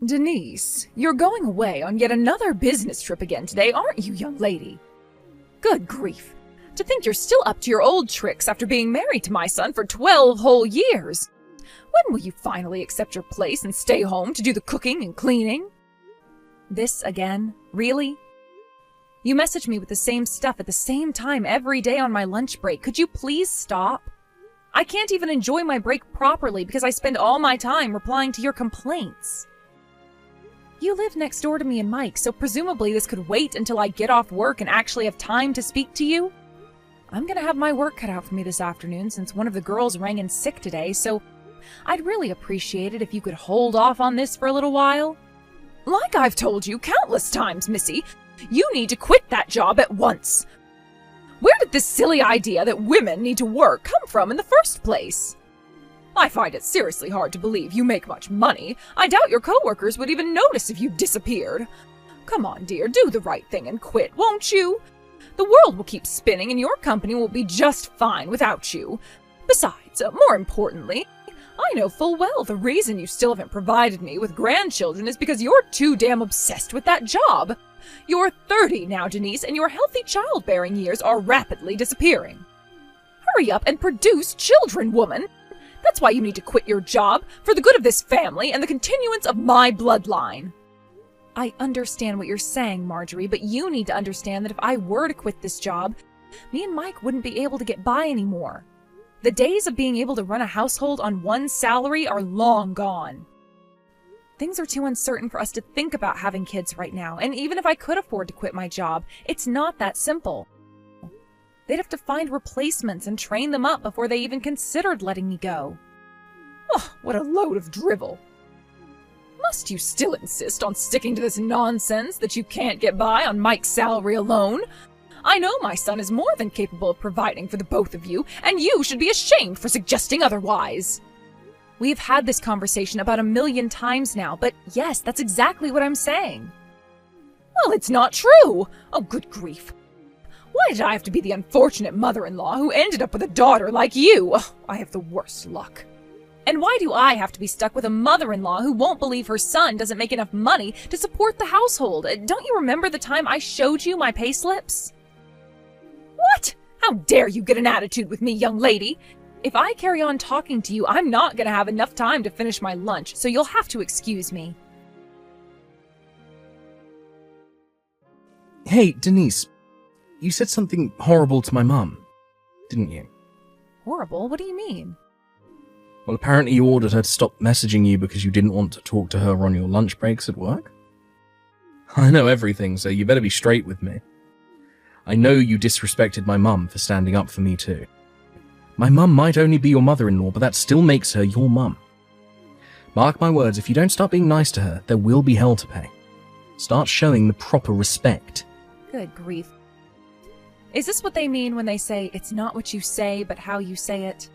Denise, you're going away on yet another business trip again today, aren't you, young lady? Good grief. To think you're still up to your old tricks after being married to my son for 12 whole years. When will you finally accept your place and stay home to do the cooking and cleaning? This again? Really? You message me with the same stuff at the same time every day on my lunch break. Could you please stop? I can't even enjoy my break properly because I spend all my time replying to your complaints. You live next door to me and Mike, so presumably this could wait until I get off work and actually have time to speak to you. I'm gonna have my work cut out for me this afternoon since one of the girls rang in sick today, so I'd really appreciate it if you could hold off on this for a little while. Like I've told you countless times, Missy, you need to quit that job at once. Where did this silly idea that women need to work come from in the first place? I find it seriously hard to believe you make much money. I doubt your coworkers would even notice if you disappeared. Come on, dear, do the right thing and quit, won't you? The world will keep spinning and your company will be just fine without you. Besides, more importantly, I know full well the reason you still haven't provided me with grandchildren is because you're too damn obsessed with that job. You're 30 now, Denise, and your healthy childbearing years are rapidly disappearing. Hurry up and produce children, woman! That's why you need to quit your job, for the good of this family and the continuance of my bloodline. I understand what you're saying, Marjorie, but you need to understand that if I were to quit this job, me and Mike wouldn't be able to get by anymore. The days of being able to run a household on one salary are long gone. Things are too uncertain for us to think about having kids right now, and even if I could afford to quit my job, it's not that simple. They'd have to find replacements and train them up before they even considered letting me go. Oh, what a load of drivel. Must you still insist on sticking to this nonsense that you can't get by on Mike's salary alone? I know my son is more than capable of providing for the both of you, and you should be ashamed for suggesting otherwise. We've had this conversation about 1,000,000 times now, but yes, that's exactly what I'm saying. Well, it's not true! Oh, good grief. Why did I have to be the unfortunate mother-in-law who ended up with a daughter like you? Oh, I have the worst luck. And why do I have to be stuck with a mother-in-law who won't believe her son doesn't make enough money to support the household? Don't you remember the time I showed you my payslips? What? How dare you get an attitude with me, young lady? If I carry on talking to you, I'm not going to have enough time to finish my lunch, so you'll have to excuse me. Hey, Denise. You said something horrible to my mum, didn't you? Horrible? What do you mean? Well, apparently you ordered her to stop messaging you because you didn't want to talk to her on your lunch breaks at work. I know everything, so you better be straight with me. I know you disrespected my mum for standing up for me too. My mum might only be your mother-in-law, but that still makes her your mum. Mark my words, if you don't start being nice to her, there will be hell to pay. Start showing the proper respect. Good grief. Is this what they mean when they say, it's not what you say, but how you say it?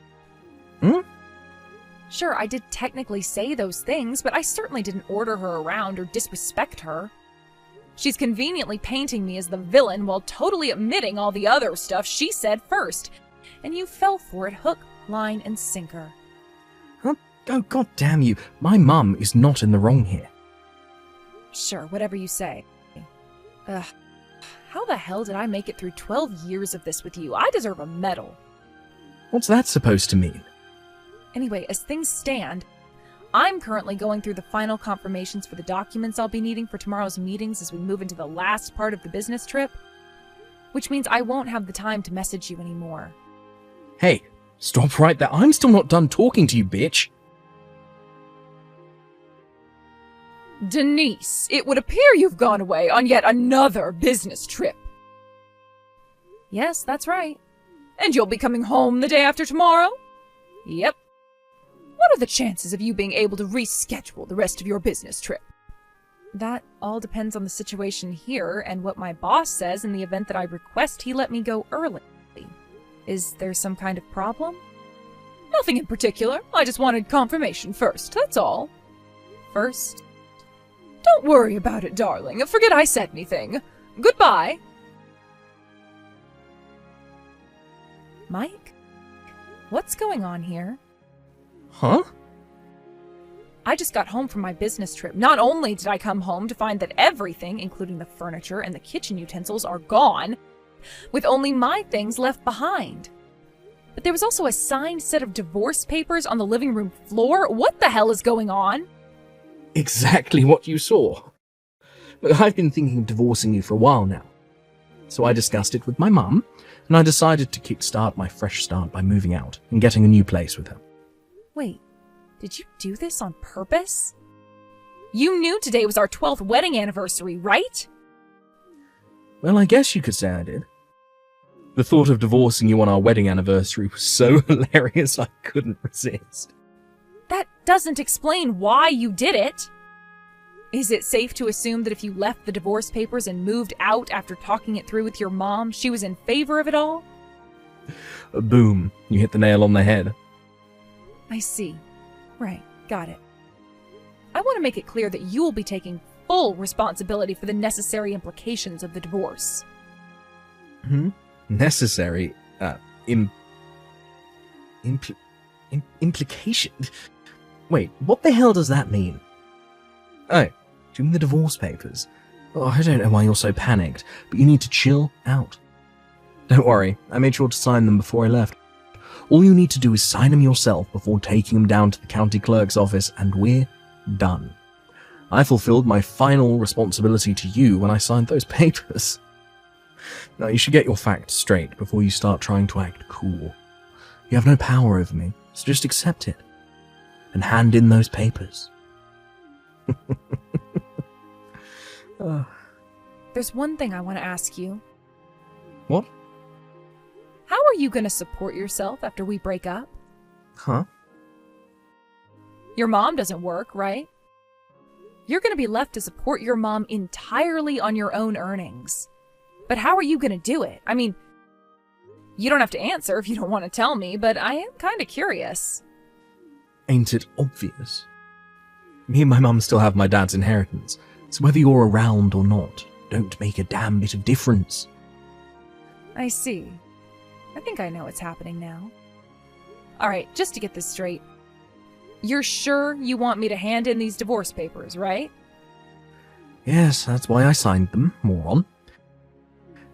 Sure, I did technically say those things, but I certainly didn't order her around or disrespect her. She's conveniently painting me as the villain while totally omitting all the other stuff she said first. And you fell for it hook, line, and sinker. Huh? Oh, god damn you. My mum is not in the wrong here. Sure, whatever you say. Ugh. How the hell did I make it through 12 years of this with you? I deserve a medal. What's that supposed to mean? Anyway, as things stand, I'm currently going through the final confirmations for the documents I'll be needing for tomorrow's meetings as we move into the last part of the business trip, which means I won't have the time to message you anymore. Hey, stop right there. I'm still not done talking to you, bitch. Denise, it would appear you've gone away on yet another business trip. Yes, that's right. And you'll be coming home the day after tomorrow? Yep. What are the chances of you being able to reschedule the rest of your business trip? That all depends on the situation here and what my boss says in the event that I request he let me go early. Is there some kind of problem? Nothing in particular. I just wanted confirmation first, that's all. First? Don't worry about it, darling. Forget I said anything. Goodbye. Mike? What's going on here? Huh? I just got home from my business trip. Not only did I come home to find that everything, including the furniture and the kitchen utensils, are gone, with only my things left behind, but there was also a signed set of divorce papers on the living room floor. What the hell is going on? Exactly what you saw. Look, I've been thinking of divorcing you for a while now. So I discussed it with my mum, and I decided to kickstart my fresh start by moving out and getting a new place with her. Wait, did you do this on purpose? You knew today was our 12th wedding anniversary, right? Well, I guess you could say I did. The thought of divorcing you on our wedding anniversary was so hilarious I couldn't resist. That doesn't explain why you did it. Is it safe to assume that if you left the divorce papers and moved out after talking it through with your mom, she was in favor of it all? Boom, you hit the nail on the head. I see. Right, got it. I want to make it clear that you will be taking full responsibility for the necessary implications of the divorce. Necessary? Implication? Wait, what the hell does that mean? Oh, do you mean the divorce papers? Oh, I don't know why you're so panicked, but you need to chill out. Don't worry, I made sure to sign them before I left. All you need to do is sign them yourself before taking them down to the county clerk's office, and we're done. I fulfilled my final responsibility to you when I signed those papers. Now, you should get your facts straight before you start trying to act cool. You have no power over me, so just accept it. And hand in those papers. There's one thing I want to ask you. What? How are you going to support yourself after we break up? Huh? Your mom doesn't work, right? You're going to be left to support your mom entirely on your own earnings. But how are you going to do it? I mean, you don't have to answer if you don't want to tell me, but I am kind of curious. Ain't it obvious? Me and my mum still have my dad's inheritance, so whether you're around or not, don't make a damn bit of difference. I see. I think I know what's happening now. Alright, just to get this straight. You're sure you want me to hand in these divorce papers, right? Yes, that's why I signed them, moron.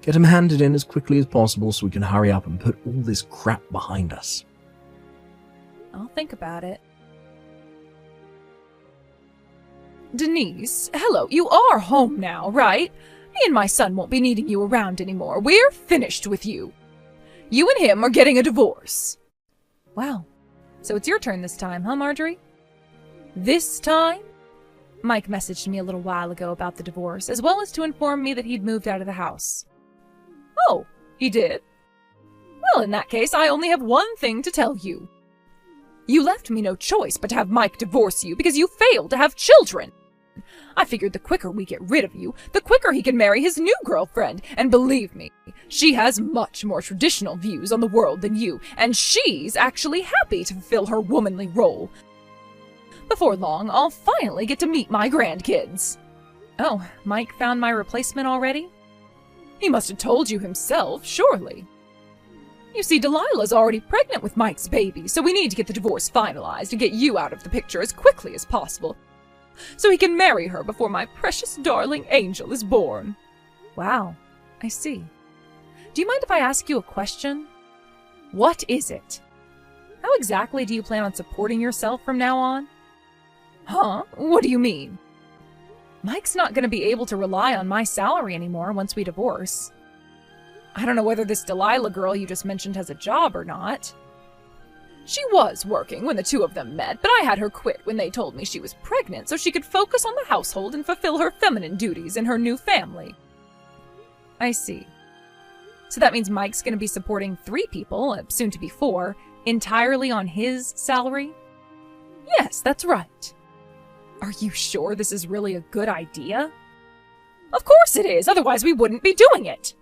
Get them handed in as quickly as possible so we can hurry up and put all this crap behind us. I'll think about it. Denise, hello, you are home now, right? Me and my son won't be needing you around anymore. We're finished with you. You and him are getting a divorce. Wow. So it's your turn this time, huh, Marjorie? This time? Mike messaged me a little while ago about the divorce, as well as to inform me that he'd moved out of the house. Oh, he did? Well, in that case, I only have one thing to tell you. You left me no choice but to have Mike divorce you because you failed to have children. I figured the quicker we get rid of you, the quicker he can marry his new girlfriend. And believe me, she has much more traditional views on the world than you, and she's actually happy to fulfill her womanly role. Before long, I'll finally get to meet my grandkids. Oh, Mike found my replacement already? He must have told you himself, surely. You see, Delilah's already pregnant with Mike's baby, so we need to get the divorce finalized and get you out of the picture as quickly as possible, so he can marry her before my precious darling angel is born. Wow, I see. Do you mind if I ask you a question? What is it? How exactly do you plan on supporting yourself from now on? Huh? What do you mean? Mike's not going to be able to rely on my salary anymore once we divorce. I don't know whether this Delilah girl you just mentioned has a job or not. She was working when the two of them met, but I had her quit when they told me she was pregnant so she could focus on the household and fulfill her feminine duties in her new family. I see. So that means Mike's going to be supporting 3 people, soon to be 4, entirely on his salary? Yes, that's right. Are you sure this is really a good idea? Of course it is, otherwise we wouldn't be doing it.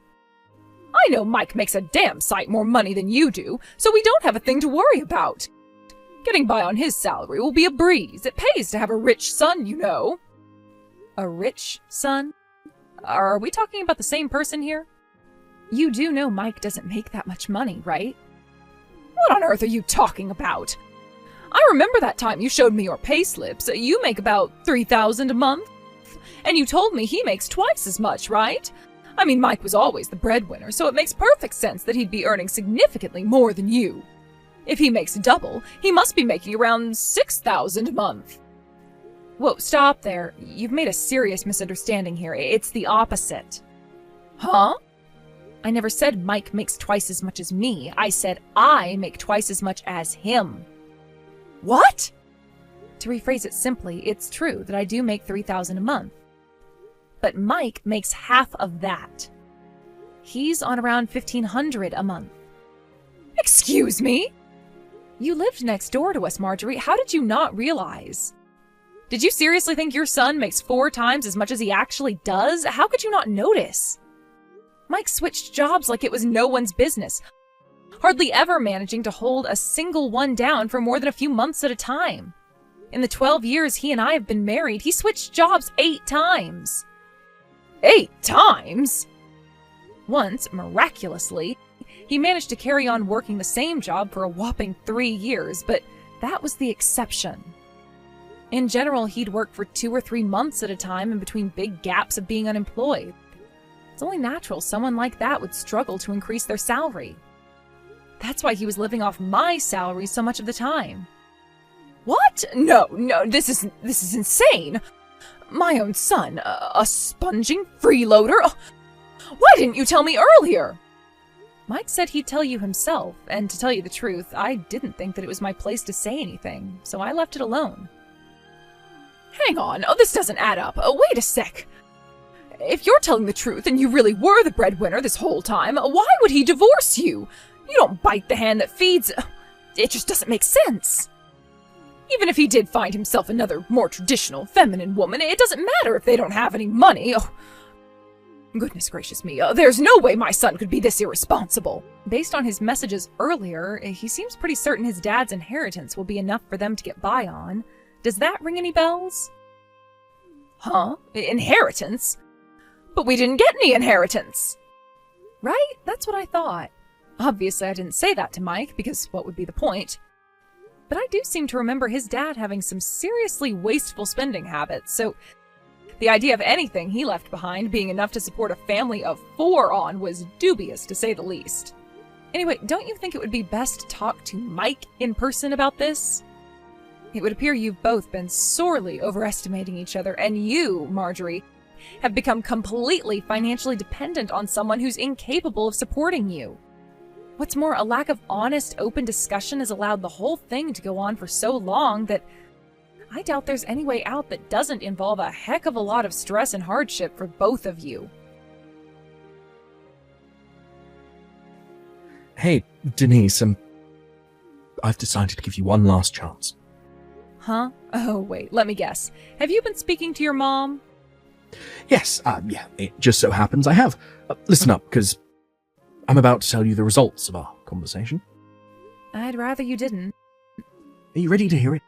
I know Mike makes a damn sight more money than you do, so we don't have a thing to worry about. Getting by on his salary will be a breeze. It pays to have a rich son, you know. A rich son? Are we talking about the same person here? You do know Mike doesn't make that much money, right? What on earth are you talking about? I remember that time you showed me your payslips. You make about $3,000 a month. And you told me he makes twice as much, right? I mean, Mike was always the breadwinner, so it makes perfect sense that he'd be earning significantly more than you. If he makes double, he must be making around $6,000 a month. Whoa, stop there. You've made a serious misunderstanding here. It's the opposite. Huh? I never said Mike makes twice as much as me. I said I make twice as much as him. What? To rephrase it simply, it's true that I do make $3,000 a month. But Mike makes half of that. He's on around $1,500 a month. Excuse me? You lived next door to us, Marjorie. How did you not realize? Did you seriously think your son makes 4 times as much as he actually does? How could you not notice? Mike switched jobs like it was no one's business, hardly ever managing to hold a single one down for more than a few months at a time. In the 12 years he and I have been married, he switched jobs 8 times. 8 times? Once, miraculously, he managed to carry on working the same job for a whopping 3 years, but that was the exception. In general, he'd work for 2 or 3 months at a time in between big gaps of being unemployed. It's only natural someone like that would struggle to increase their salary. That's why he was living off my salary so much of the time. What? No, this is insane. My own son, a sponging freeloader? Why didn't you tell me earlier? Mike said he'd tell you himself, and to tell you the truth, I didn't think that it was my place to say anything, so I left it alone. Hang on, this doesn't add up. Wait a sec. If you're telling the truth and you really were the breadwinner this whole time, why would he divorce you? You don't bite the hand that feeds. It just doesn't make sense. Even if he did find himself another more traditional feminine woman, it doesn't matter if they don't have any money. Oh, goodness gracious me, there's no way my son could be this irresponsible. Based on his messages earlier, he seems pretty certain his dad's inheritance will be enough for them to get by on. Does that ring any bells? Huh? Inheritance? But we didn't get any inheritance. Right? That's what I thought. Obviously, I didn't say that to Mike, because what would be the point? But I do seem to remember his dad having some seriously wasteful spending habits, so the idea of anything he left behind being enough to support a family of 4 on was dubious, to say the least. Anyway, don't you think it would be best to talk to Mike in person about this? It would appear you've both been sorely overestimating each other, and you, Marjorie, have become completely financially dependent on someone who's incapable of supporting you. What's more, a lack of honest, open discussion has allowed the whole thing to go on for so long that I doubt there's any way out that doesn't involve a heck of a lot of stress and hardship for both of you. Hey, Denise, I've decided to give you one last chance. Huh? Oh, wait, let me guess. Have you been speaking to your mom? Yes, yeah, it just so happens I have. Listen up, because I'm about to tell you the results of our conversation. I'd rather you didn't. Are you ready to hear it?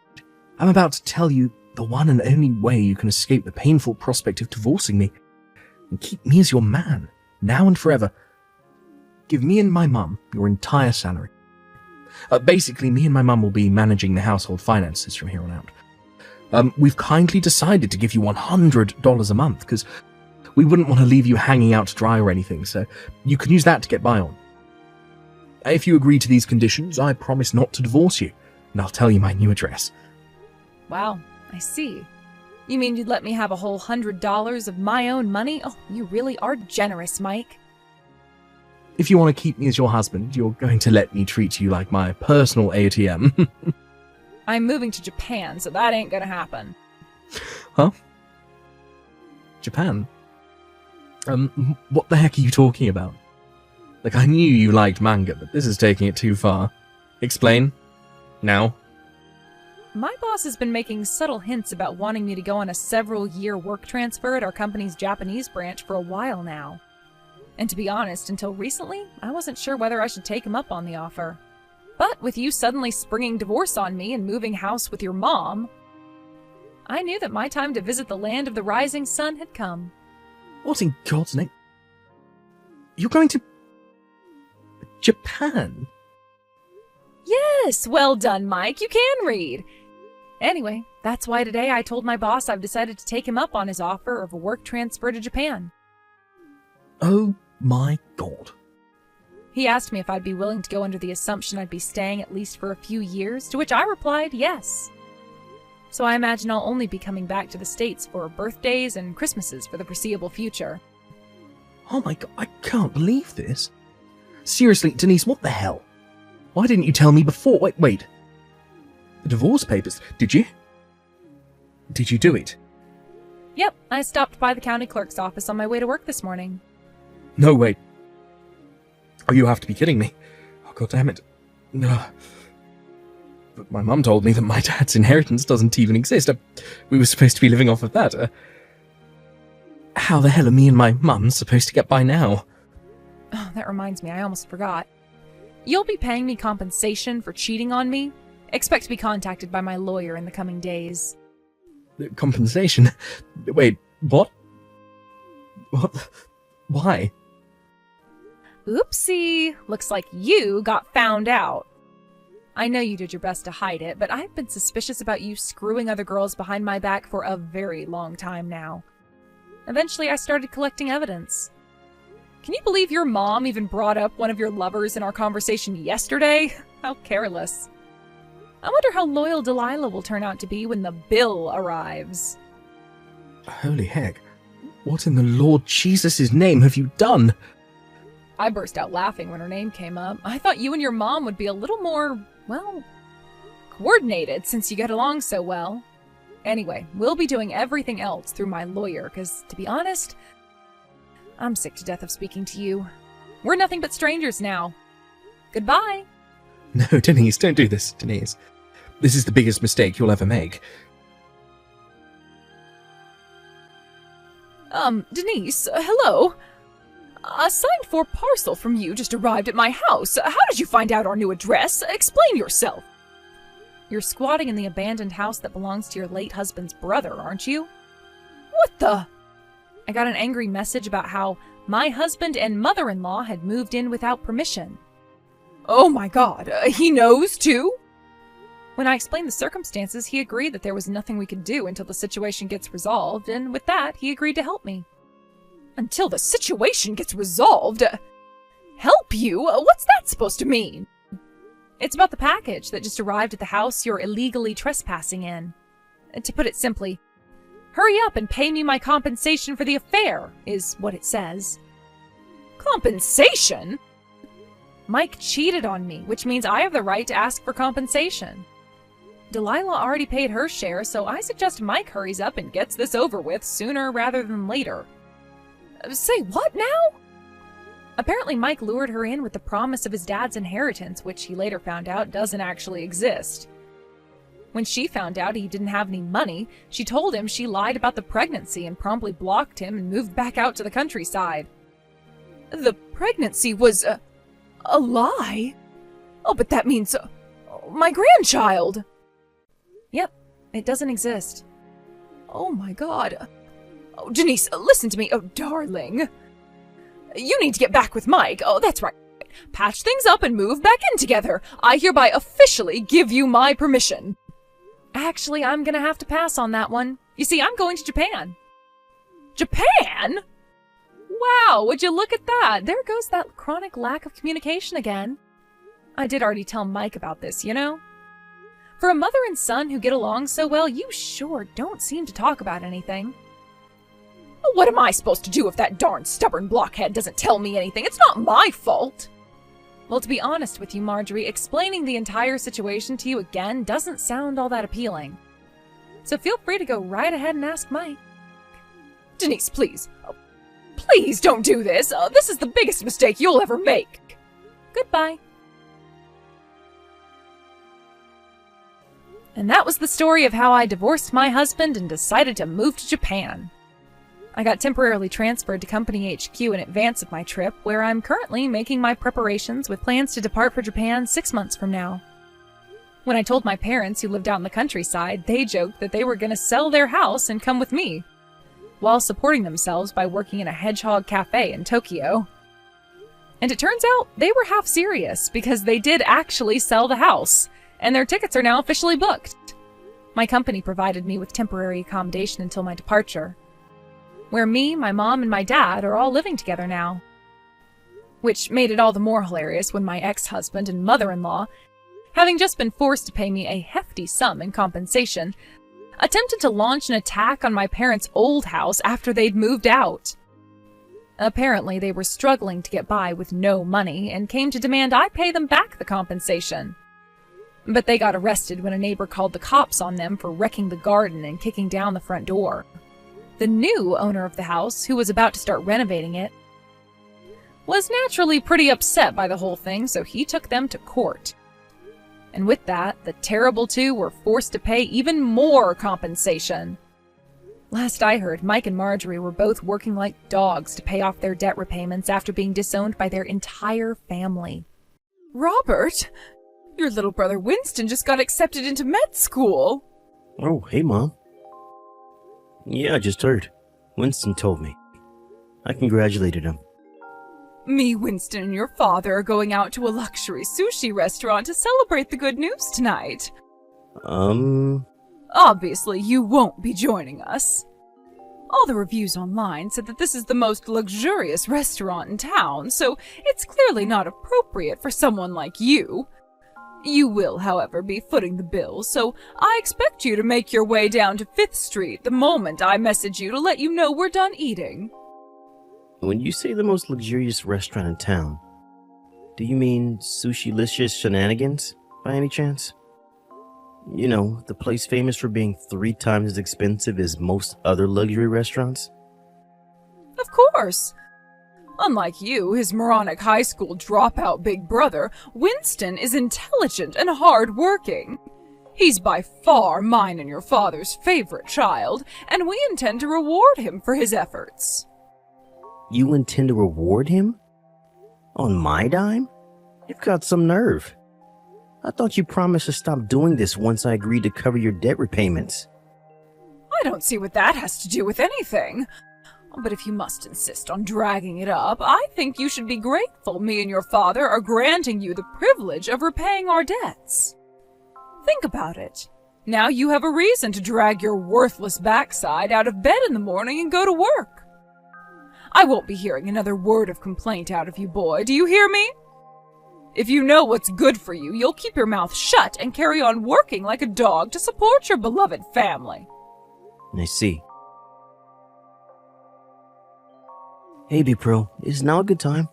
I'm about to tell you the one and only way you can escape the painful prospect of divorcing me and keep me as your man, now and forever. Give me and my mum your entire salary. Basically, me and my mum will be managing the household finances from here on out. We've kindly decided to give you $100 a month, because we wouldn't want to leave you hanging out to dry or anything, so you can use that to get by on. If you agree to these conditions, I promise not to divorce you, and I'll tell you my new address. Wow, I see. You mean you'd let me have a whole $100 of my own money? Oh, you really are generous, Mike. If you want to keep me as your husband, you're going to let me treat you like my personal ATM. I'm moving to Japan, so that ain't gonna happen. Huh? Japan? What the heck are you talking about? Like, I knew you liked manga, but this is taking it too far. Explain. Now. My boss has been making subtle hints about wanting me to go on a several-year work transfer at our company's Japanese branch for a while now. And to be honest, until recently, I wasn't sure whether I should take him up on the offer. But with you suddenly springing divorce on me and moving house with your mom, I knew that my time to visit the land of the rising sun had come. What in God's name? You're going to Japan? Yes, well done, Mike. You can read. Anyway, that's why today I told my boss I've decided to take him up on his offer of a work transfer to Japan. Oh my god. He asked me if I'd be willing to go under the assumption I'd be staying at least for a few years, to which I replied yes. So I imagine I'll only be coming back to the States for birthdays and Christmases for the foreseeable future. Oh my god, I can't believe this. Seriously, Denise, what the hell? Why didn't you tell me before? Wait. The divorce papers, did you? Did you do it? Yep, I stopped by the county clerk's office on my way to work this morning. No, wait. Oh, you have to be kidding me. Oh, god damn it. No. But my mum told me that my dad's inheritance doesn't even exist. We were supposed to be living off of that. How the hell are me and my mum supposed to get by now? Oh, that reminds me, I almost forgot. You'll be paying me compensation for cheating on me. Expect to be contacted by my lawyer in the coming days. Compensation? Wait, what? What? Why? Oopsie! Looks like you got found out. I know you did your best to hide it, but I've been suspicious about you screwing other girls behind my back for a very long time now. Eventually, I started collecting evidence. Can you believe your mom even brought up one of your lovers in our conversation yesterday? How careless. I wonder how loyal Delilah will turn out to be when the bill arrives. Holy heck. What in the Lord Jesus' name have you done? I burst out laughing when her name came up. I thought you and your mom would be a little more, well, coordinated since you get along so well. Anyway, we'll be doing everything else through my lawyer, because, to be honest, I'm sick to death of speaking to you. We're nothing but strangers now. Goodbye. No, Denise, don't do this, Denise. This is the biggest mistake you'll ever make. Denise, hello? A signed for parcel from you just arrived at my house. How did you find out our new address? Explain yourself. You're squatting in the abandoned house that belongs to your late husband's brother, aren't you? What the? I got an angry message about how my husband and mother-in-law had moved in without permission. Oh my god, he knows too? When I explained the circumstances, he agreed that there was nothing we could do until the situation gets resolved, and with that, he agreed to help me. Until the situation gets resolved? Help you? What's that supposed to mean? It's about the package that just arrived at the house you're illegally trespassing in. To put it simply, hurry up and pay me my compensation for the affair, is what it says. Compensation? Mike cheated on me, which means I have the right to ask for compensation. Delilah already paid her share, so I suggest Mike hurries up and gets this over with sooner rather than later. Say what now? Apparently Mike lured her in with the promise of his dad's inheritance, which he later found out doesn't actually exist. When she found out he didn't have any money, she told him she lied about the pregnancy and promptly blocked him and moved back out to the countryside. The pregnancy was a lie? Oh, but that means my grandchild! Yep, it doesn't exist. Oh my god. Oh, Denise, listen to me. Oh, darling. You need to get back with Mike. Oh, that's right. Patch things up and move back in together. I hereby officially give you my permission. Actually, I'm gonna have to pass on that one. You see, I'm going to Japan. Japan? Wow, would you look at that? There goes that chronic lack of communication again. I did already tell Mike about this, you know? For a mother and son who get along so well, you sure don't seem to talk about anything. What am I supposed to do if that darn stubborn blockhead doesn't tell me anything? It's not my fault! Well, to be honest with you, Marjorie, explaining the entire situation to you again doesn't sound all that appealing. So feel free to go right ahead and ask Mike. Denise, please. Please don't do this. This is the biggest mistake you'll ever make. Goodbye. And that was the story of how I divorced my husband and decided to move to Japan. I got temporarily transferred to Company HQ in advance of my trip, where I'm currently making my preparations with plans to depart for Japan 6 months from now. When I told my parents, who lived out in the countryside, they joked that they were going to sell their house and come with me, while supporting themselves by working in a hedgehog cafe in Tokyo. And it turns out they were half serious because they did actually sell the house, and their tickets are now officially booked. My company provided me with temporary accommodation until my departure, where me, my mom, and my dad are all living together now. Which made it all the more hilarious when my ex-husband and mother-in-law, having just been forced to pay me a hefty sum in compensation, attempted to launch an attack on my parents' old house after they'd moved out. Apparently, they were struggling to get by with no money and came to demand I pay them back the compensation. But they got arrested when a neighbor called the cops on them for wrecking the garden and kicking down the front door. The new owner of the house, who was about to start renovating it, was naturally pretty upset by the whole thing, so he took them to court. And with that, the terrible two were forced to pay even more compensation. Last I heard, Mike and Marjorie were both working like dogs to pay off their debt repayments after being disowned by their entire family. Robert, your little brother Winston just got accepted into med school. Oh, hey, Mom. Yeah, I just heard. Winston told me. I congratulated him. Me, Winston, and your father are going out to a luxury sushi restaurant to celebrate the good news tonight. Obviously, you won't be joining us. All the reviews online said that this is the most luxurious restaurant in town, so it's clearly not appropriate for someone like you. You will, however, be footing the bill, so I expect you to make your way down to 5th Street the moment I message you to let you know we're done eating. When you say the most luxurious restaurant in town, do you mean Sushi-licious Shenanigans, by any chance? You know, the place famous for being 3 times as expensive as most other luxury restaurants? Of course. Unlike you, his moronic high school dropout big brother, Winston is intelligent and hard-working. He's by far mine and your father's favorite child, and we intend to reward him for his efforts. You intend to reward him? On my dime? You've got some nerve. I thought you promised to stop doing this once I agreed to cover your debt repayments. I don't see what that has to do with anything. But if you must insist on dragging it up, I think you should be grateful me and your father are granting you the privilege of repaying our debts. Think about it. Now you have a reason to drag your worthless backside out of bed in the morning and go to work. I won't be hearing another word of complaint out of you, boy. Do you hear me? If you know what's good for you, you'll keep your mouth shut and carry on working like a dog to support your beloved family. I see. Hey, Big Pro, is now a good time?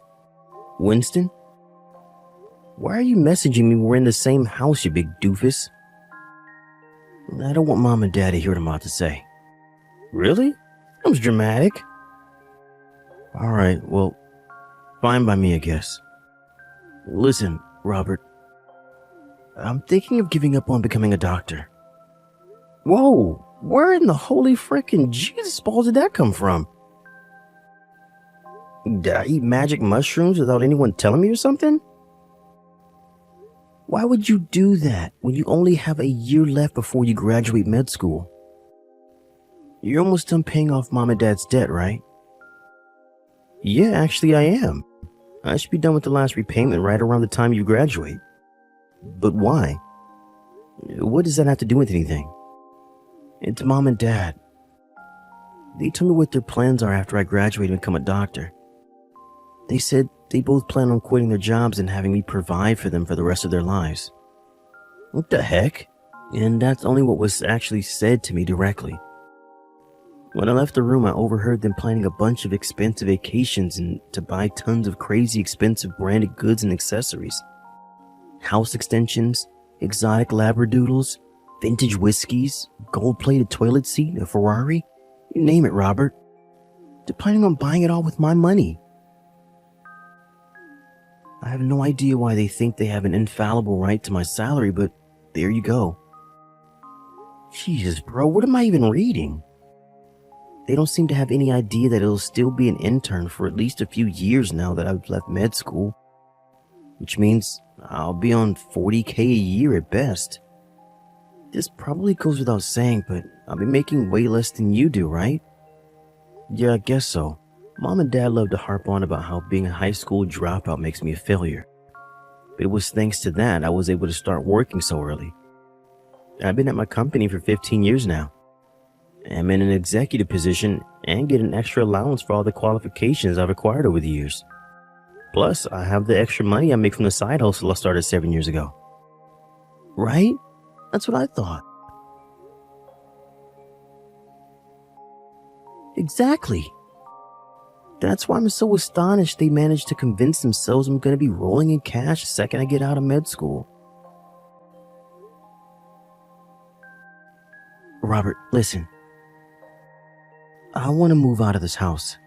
Winston? Why are you messaging me when we're in the same house, you big doofus? I don't want Mom and Dad to hear what I'm about to say. Really? That was dramatic. Alright, well, fine by me, I guess. Listen, Robert. I'm thinking of giving up on becoming a doctor. Whoa, where in the holy frickin' Jesus balls did that come from? Did I eat magic mushrooms without anyone telling me or something? Why would you do that when you only have a year left before you graduate med school? You're almost done paying off Mom and Dad's debt, right? Yeah, actually I am. I should be done with the last repayment right around the time you graduate. But why? What does that have to do with anything? It's Mom and Dad. They told me what their plans are after I graduate and become a doctor. They said they both plan on quitting their jobs and having me provide for them for the rest of their lives. What the heck? And that's only what was actually said to me directly. When I left the room, I overheard them planning a bunch of expensive vacations and to buy tons of crazy expensive branded goods and accessories. House extensions, exotic labradoodles, vintage whiskeys, gold-plated toilet seat, a Ferrari. You name it, Robert. They're planning on buying it all with my money. I have no idea why they think they have an infallible right to my salary, but there you go. Jesus, bro, what am I even reading? They don't seem to have any idea that it'll still be an intern for at least a few years now that I've left med school. Which means I'll be on $40K a year at best. This probably goes without saying, but I'll be making way less than you do, right? Yeah, I guess so. Mom and Dad love to harp on about how being a high school dropout makes me a failure. But it was thanks to that I was able to start working so early. I've been at my company for 15 years now. I'm in an executive position and get an extra allowance for all the qualifications I've acquired over the years. Plus, I have the extra money I make from the side hustle I started 7 years ago. Right? That's what I thought. Exactly. That's why I'm so astonished they managed to convince themselves I'm going to be rolling in cash the second I get out of med school. Robert, listen. I want to move out of this house.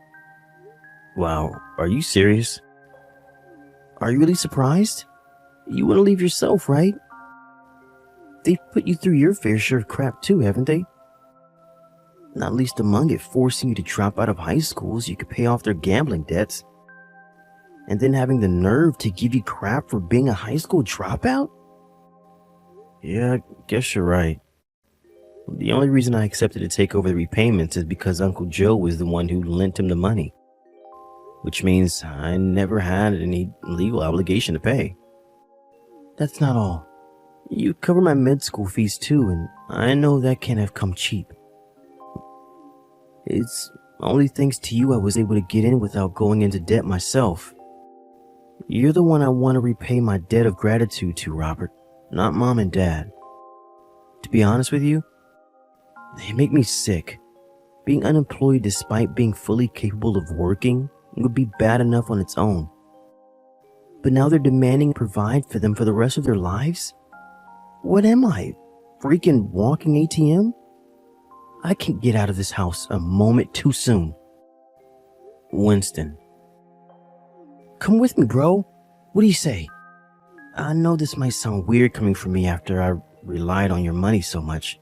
Wow, are you serious? Are you really surprised? You want to leave yourself, right? They've put you through your fair share of crap too, haven't they? Not least among it, forcing you to drop out of high school so you could pay off their gambling debts. And then having the nerve to give you crap for being a high school dropout? Yeah, I guess you're right. The only reason I accepted to take over the repayments is because Uncle Joe was the one who lent him the money. Which means I never had any legal obligation to pay. That's not all. You cover my med school fees too, and I know that can't have come cheap. It's only thanks to you I was able to get in without going into debt myself. You're the one I want to repay my debt of gratitude to, Robert, not Mom and Dad. To be honest with you, they make me sick. Being unemployed despite being fully capable of working would be bad enough on its own. But now they're demanding to provide for them for the rest of their lives? What am I? Freaking walking ATM? I can't get out of this house a moment too soon. Winston. Come with me, bro. What do you say? I know this might sound weird coming from me after I relied on your money so much.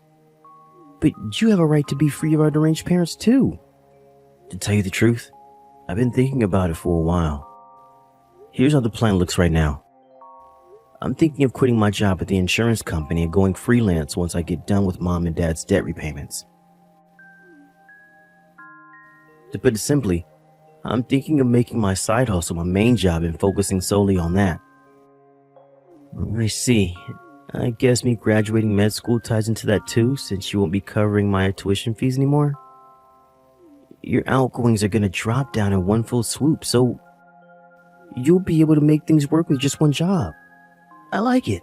But you have a right to be free of our deranged parents too. To tell you the truth, I've been thinking about it for a while. Here's how the plan looks right now. I'm thinking of quitting my job at the insurance company and going freelance once I get done with Mom and Dad's debt repayments. To put it simply, I'm thinking of making my side hustle my main job and focusing solely on that. I see. I guess me graduating med school ties into that too, since you won't be covering my tuition fees anymore. Your outgoings are gonna drop down in one full swoop, so you'll be able to make things work with just one job. I like it.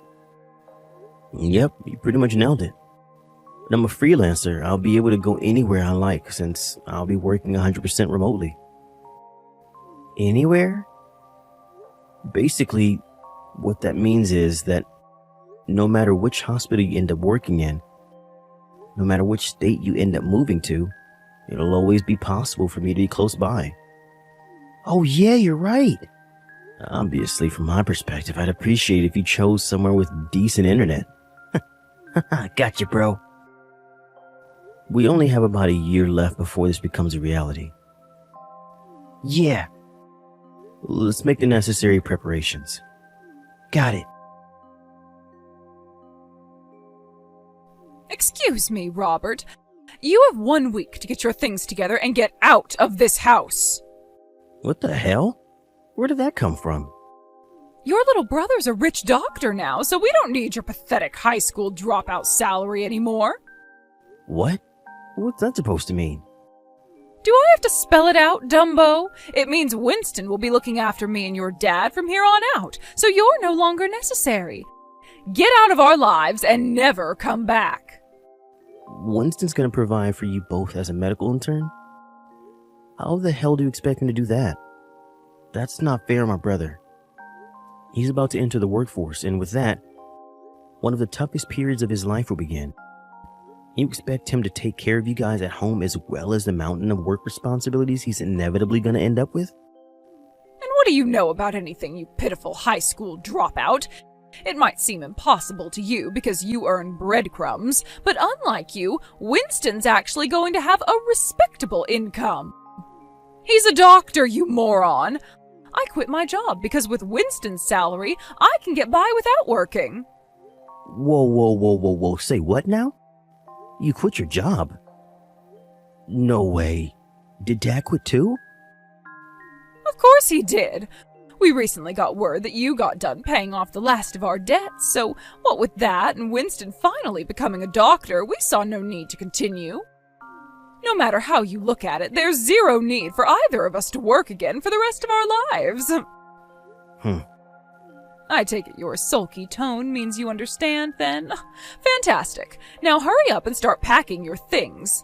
Yep, you pretty much nailed it. When I'm a freelancer, I'll be able to go anywhere I like since I'll be working 100% remotely. Anywhere? Basically, what that means is that no matter which hospital you end up working in, no matter which state you end up moving to, it'll always be possible for me to be close by. Oh yeah, you're right. Obviously, from my perspective, I'd appreciate it if you chose somewhere with decent internet. Gotcha, bro. We only have about a year left before this becomes a reality. Yeah. Let's make the necessary preparations. Got it. Excuse me, Robert. You have 1 week to get your things together and get out of this house. What the hell? Where did that come from? Your little brother's a rich doctor now, so we don't need your pathetic high school dropout salary anymore. What? What's that supposed to mean? Do I have to spell it out, Dumbo? It means Winston will be looking after me and your dad from here on out, so you're no longer necessary. Get out of our lives and never come back. Winston's gonna provide for you both as a medical intern? How the hell do you expect him to do that? That's not fair on my brother. He's about to enter the workforce, and with that, one of the toughest periods of his life will begin. You expect him to take care of you guys at home as well as the mountain of work responsibilities he's inevitably going to end up with? And what do you know about anything, you pitiful high school dropout? It might seem impossible to you because you earn breadcrumbs, but unlike you, Winston's actually going to have a respectable income. He's a doctor, you moron! I quit my job because with Winston's salary, I can get by without working. Whoa. Say what now? You quit your job? No way. Did Dad quit too? Of course he did. We recently got word that you got done paying off the last of our debts, so what with that and Winston finally becoming a doctor, we saw no need to continue. No matter how you look at it, there's zero need for either of us to work again for the rest of our lives. I take it your sulky tone means you understand, then? Fantastic. Now hurry up and start packing your things.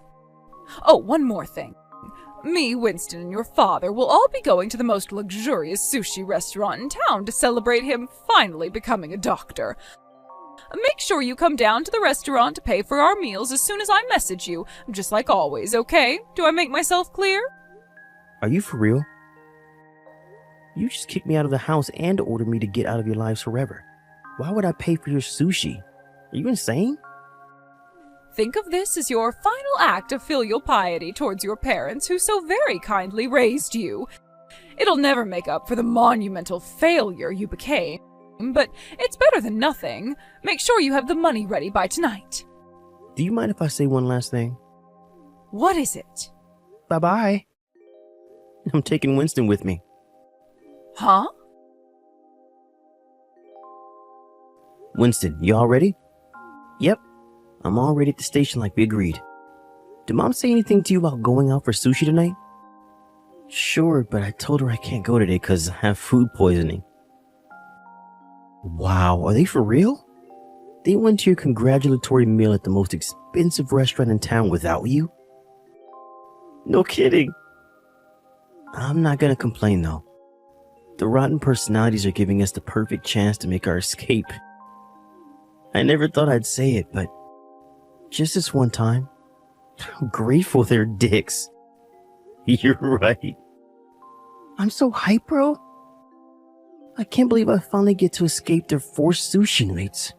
Oh, one more thing. Me, Winston, and your father will all be going to the most luxurious sushi restaurant in town to celebrate him finally becoming a doctor. Make sure you come down to the restaurant to pay for our meals as soon as I message you, just like always, okay? Do I make myself clear? Are you for real? You just kicked me out of the house and ordered me to get out of your lives forever. Why would I pay for your sushi? Are you insane? Think of this as your final act of filial piety towards your parents who so very kindly raised you. It'll never make up for the monumental failure you became, but it's better than nothing. Make sure you have the money ready by tonight. Do you mind if I say one last thing? What is it? Bye-bye. I'm taking Winston with me. Huh? Winston, you all ready? Yep. I'm already at the station like we agreed. Did Mom say anything to you about going out for sushi tonight? Sure, but I told her I can't go today because I have food poisoning. Wow, are they for real? They went to your congratulatory meal at the most expensive restaurant in town without you? No kidding. I'm not gonna complain though. The rotten personalities are giving us the perfect chance to make our escape. I never thought I'd say it, but just this one time, I'm grateful they're dicks. You're right. I'm so hyped, bro. I can't believe I finally get to escape their forced sushi nights.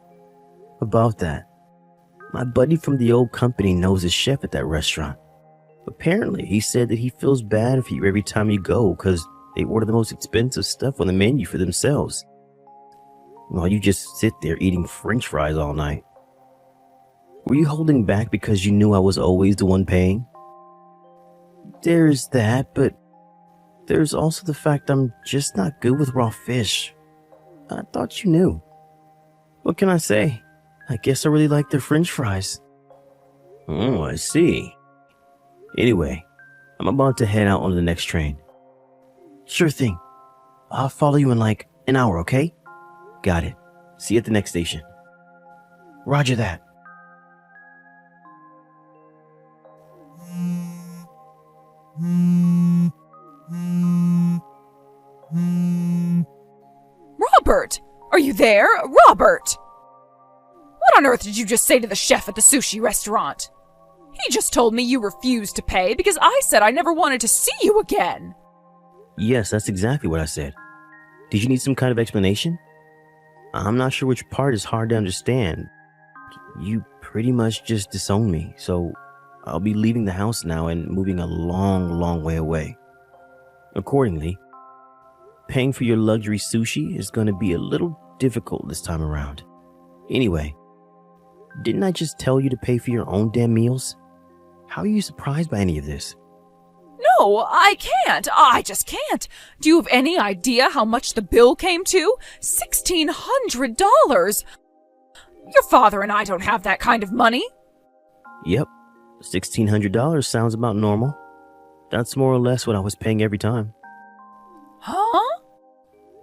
About that, my buddy from the old company knows a chef at that restaurant. Apparently, he said that he feels bad for you every time you go because they order the most expensive stuff on the menu for themselves, while you just sit there eating French fries all night. Were you holding back because you knew I was always the one paying? There's that, but there's also the fact I'm just not good with raw fish. I thought you knew. What can I say? I guess I really like their French fries. Oh, I see. Anyway, I'm about to head out on the next train. Sure thing. I'll follow you in like an hour, okay? Got it. See you at the next station. Roger that. Robert! Are you there? Robert! What on earth did you just say to the chef at the sushi restaurant? He just told me you refused to pay because I said I never wanted to see you again. Yes, that's exactly what I said. Did you need some kind of explanation? I'm not sure which part is hard to understand. You pretty much just disowned me, so I'll be leaving the house now and moving a long way away. Accordingly, paying for your luxury sushi is going to be a little difficult this time around. Anyway, didn't I just tell you to pay for your own damn meals? How are you surprised by any of this? No, I can't. I just can't. Do you have any idea how much the bill came to? $1,600. Your father and I don't have that kind of money. Yep, $1,600 sounds about normal. That's more or less what I was paying every time. Huh?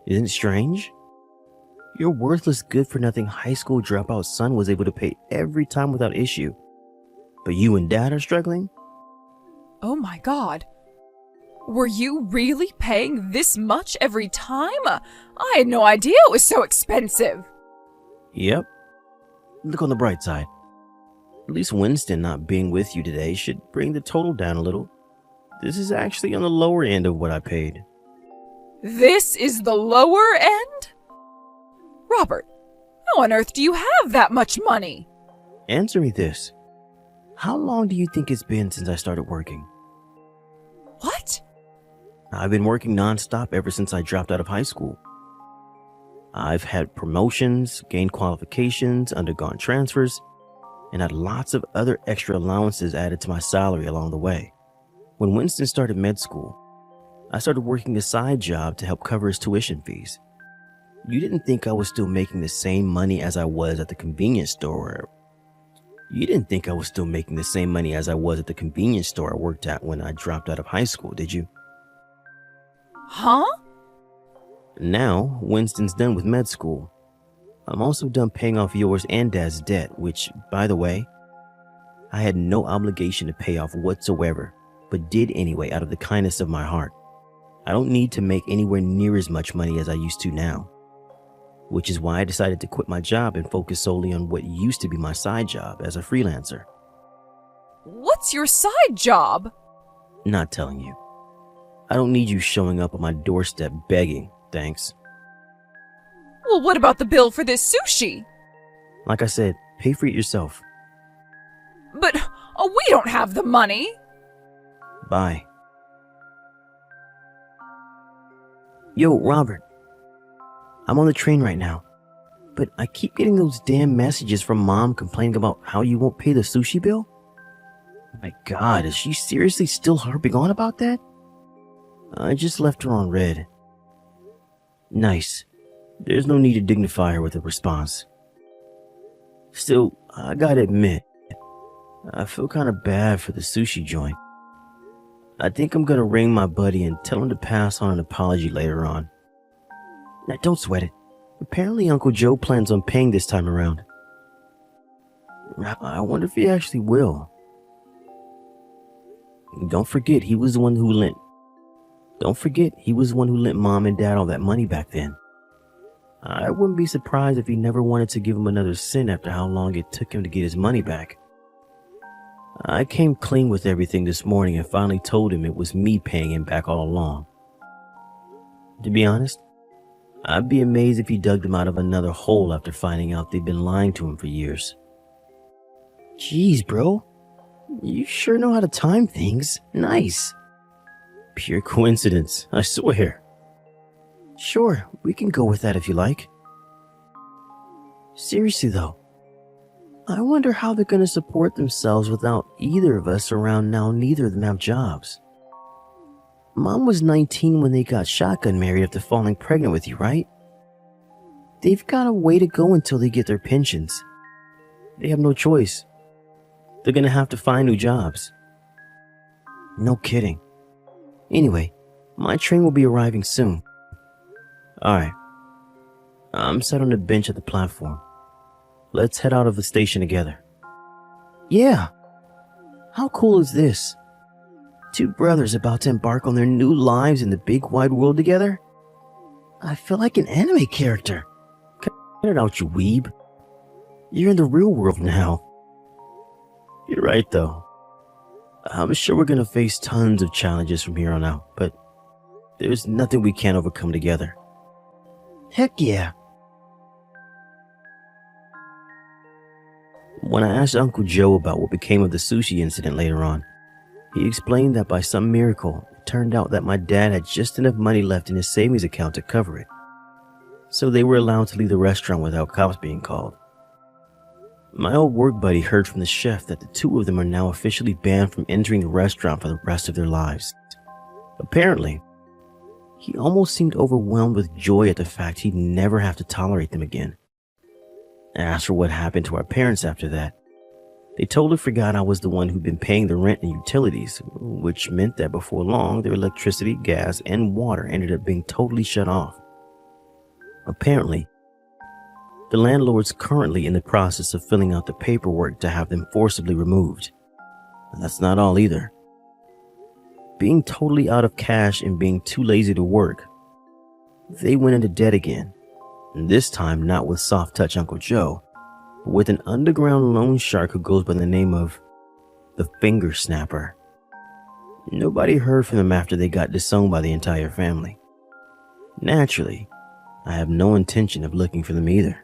Isn't it strange? Your worthless, good-for-nothing high school dropout son was able to pay every time without issue. But you and Dad are struggling? Oh my God. Were you really paying this much every time? I had no idea it was so expensive. Yep. Look on the bright side. At least Winston not being with you today should bring the total down a little. This is actually on the lower end of what I paid. This is the lower end? Robert, how on earth do you have that much money? Answer me this. How long do you think it's been since I started working? What? I've been working nonstop ever since I dropped out of high school. I've had promotions, gained qualifications, undergone transfers, and had lots of other extra allowances added to my salary along the way. When Winston started med school, I started working a side job to help cover his tuition fees. You didn't think I was still making the same money as I was at the convenience store. You didn't think I was still making the same money as I was at the convenience store I worked at when I dropped out of high school, did you? Huh? Now, Winston's done with med school. I'm also done paying off yours and Dad's debt, which, by the way, I had no obligation to pay off whatsoever, but did anyway out of the kindness of my heart. I don't need to make anywhere near as much money as I used to now, which is why I decided to quit my job and focus solely on what used to be my side job as a freelancer. What's your side job? Not telling you. I don't need you showing up on my doorstep begging, thanks. Well, what about the bill for this sushi? Like I said, pay for it yourself. But we don't have the money. Bye. Yo, Robert. I'm on the train right now, but I keep getting those damn messages from Mom complaining about how you won't pay the sushi bill. My God, is she seriously still harping on about that? I just left her on red. Nice. There's no need to dignify her with a response. Still, I gotta admit, I feel kinda bad for the sushi joint. I think I'm gonna ring my buddy and tell him to pass on an apology later on. Now, don't sweat it. Apparently Uncle Joe plans on paying this time around. I wonder if he actually will. Don't forget he was the one who lent Mom and Dad all that money back then. I wouldn't be surprised if he never wanted to give him another cent after how long it took him to get his money back. I came clean with everything this morning and finally told him it was me paying him back all along. To be honest, I'd be amazed if he dug them out of another hole after finding out they'd been lying to him for years. Jeez, bro. You sure know how to time things. Nice. Pure coincidence, I swear. Sure, we can go with that if you like. Seriously though, I wonder how they're gonna support themselves without either of us around now. Neither of them have jobs. Mom was 19 when they got shotgun married after falling pregnant with you, right? They've got a way to go until they get their pensions. They have no choice. They're gonna have to find new jobs. No kidding. Anyway, my train will be arriving soon. Alright. I'm sat on the bench at the platform. Let's head out of the station together. Yeah. How cool is this? Two brothers about to embark on their new lives in the big wide world together? I feel like an anime character. Cut it out, you weeb. You're in the real world now. You're right, though. I'm sure we're gonna face tons of challenges from here on out, but there's nothing we can't overcome together. Heck yeah. When I asked Uncle Joe about what became of the sushi incident later on, he explained that by some miracle, it turned out that my dad had just enough money left in his savings account to cover it. So they were allowed to leave the restaurant without cops being called. My old work buddy heard from the chef that the two of them are now officially banned from entering the restaurant for the rest of their lives. Apparently, he almost seemed overwhelmed with joy at the fact he'd never have to tolerate them again. As for what happened to our parents after that, they totally forgot I was the one who'd been paying the rent and utilities, which meant that before long their electricity, gas, and water ended up being totally shut off. Apparently, the landlord's currently in the process of filling out the paperwork to have them forcibly removed. And that's not all either. Being totally out of cash and being too lazy to work, they went into debt again. And this time not with soft touch Uncle Joe, but with an underground loan shark who goes by the name of the Finger Snapper. Nobody heard from them after they got disowned by the entire family. Naturally, I have no intention of looking for them either.